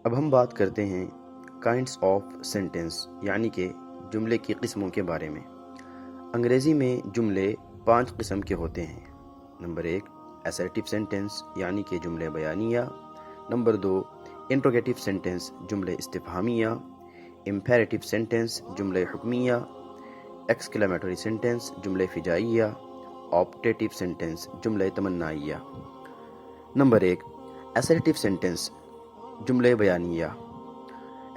اب ہم بات کرتے ہیں کائنڈس آف سینٹینس یعنی کہ جملے کی قسموں کے بارے میں۔ انگریزی میں جملے 5 قسم کے ہوتے ہیں۔ نمبر 1 assertive سینٹینس یعنی کہ جملے بیانیہ۔ نمبر 2 انٹروگیٹو سینٹینس جملے استفہامیہ۔ امپیریٹو سینٹینس جملے حکمیہ۔ ایکسکلیمیٹری سینٹینس جملے فجائیہ۔ آپٹیٹو سینٹینس جملے تمنائیہ۔ نمبر 1 assertive سینٹینس جملے بیانیہ۔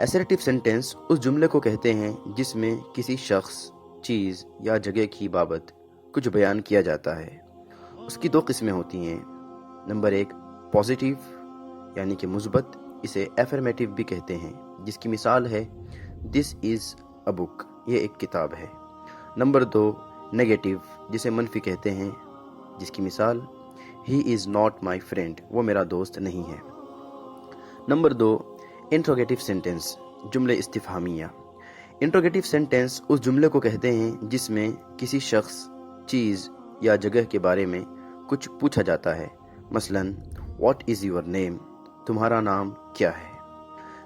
assertive سینٹینس اس جملے کو کہتے ہیں جس میں کسی شخص، چیز یا جگہ کی بابت کچھ بیان کیا جاتا ہے۔ اس کی 2 قسمیں ہوتی ہیں۔ نمبر 1 پازیٹیو یعنی کہ مثبت، اسے افرمیٹیو بھی کہتے ہیں، جس کی مثال ہے دس از اے بک، یہ ایک کتاب ہے۔ نمبر 2 نیگیٹو جسے منفی کہتے ہیں، جس کی مثال ہی از ناٹ مائی فرینڈ، وہ میرا دوست نہیں ہے۔ نمبر 2 انٹروگیٹو سینٹینس جملے استفہامیہ۔ انٹروگیٹو سینٹینس اس جملے کو کہتے ہیں جس میں کسی شخص، چیز یا جگہ کے بارے میں کچھ پوچھا جاتا ہے، مثلا واٹ از یور نیم، تمہارا نام کیا ہے۔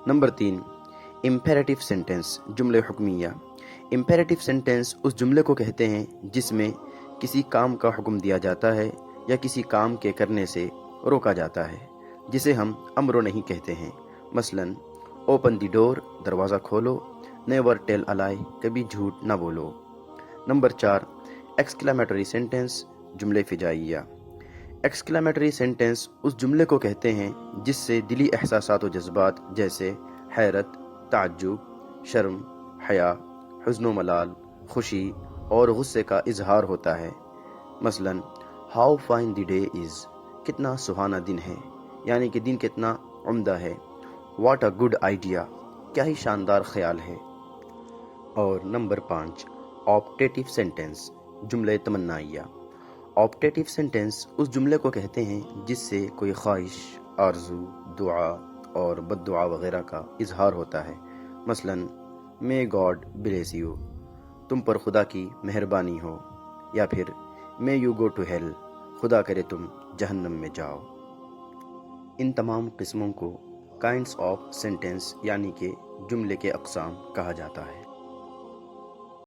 نمبر 3 امپیریٹو سینٹینس جملے حکمیہ۔ امپیریٹو سینٹینس اس جملے کو کہتے ہیں جس میں کسی کام کا حکم دیا جاتا ہے یا کسی کام کے کرنے سے روکا جاتا ہے، جسے ہم امر نہیں کہتے ہیں، مثلا اوپن دی ڈور، دروازہ کھولو۔ نیور ٹیل اے لائی، کبھی جھوٹ نہ بولو۔ نمبر 4 ایکسکلیمیٹری سینٹینس جملے فجائیہ۔ ایکسکلیمیٹری سینٹینس اس جملے کو کہتے ہیں جس سے دلی احساسات و جذبات جیسے حیرت، تعجب، شرم، حیا، حزن و ملال، خوشی اور غصے کا اظہار ہوتا ہے، مثلا how fine the day is, کتنا سہانا دن ہے، یعنی کہ دن کتنا عمدہ ہے۔ واٹ اے گڈ آئیڈیا، کیا ہی شاندار خیال ہے۔ اور نمبر 5 آپٹیٹو سینٹینس جملے تمنائیہ۔ آپٹیٹو سینٹینس اس جملے کو کہتے ہیں جس سے کوئی خواہش، آرزو، دعا اور بد دعا وغیرہ کا اظہار ہوتا ہے، مثلا مے گاڈ بلیس یو، تم پر خدا کی مہربانی ہو، یا پھر may you go to hell, خدا کرے تم جہنم میں جاؤ۔ ان تمام قسموں کو کائنڈس آف سینٹینس یعنی کہ جملے کے اقسام کہا جاتا ہے۔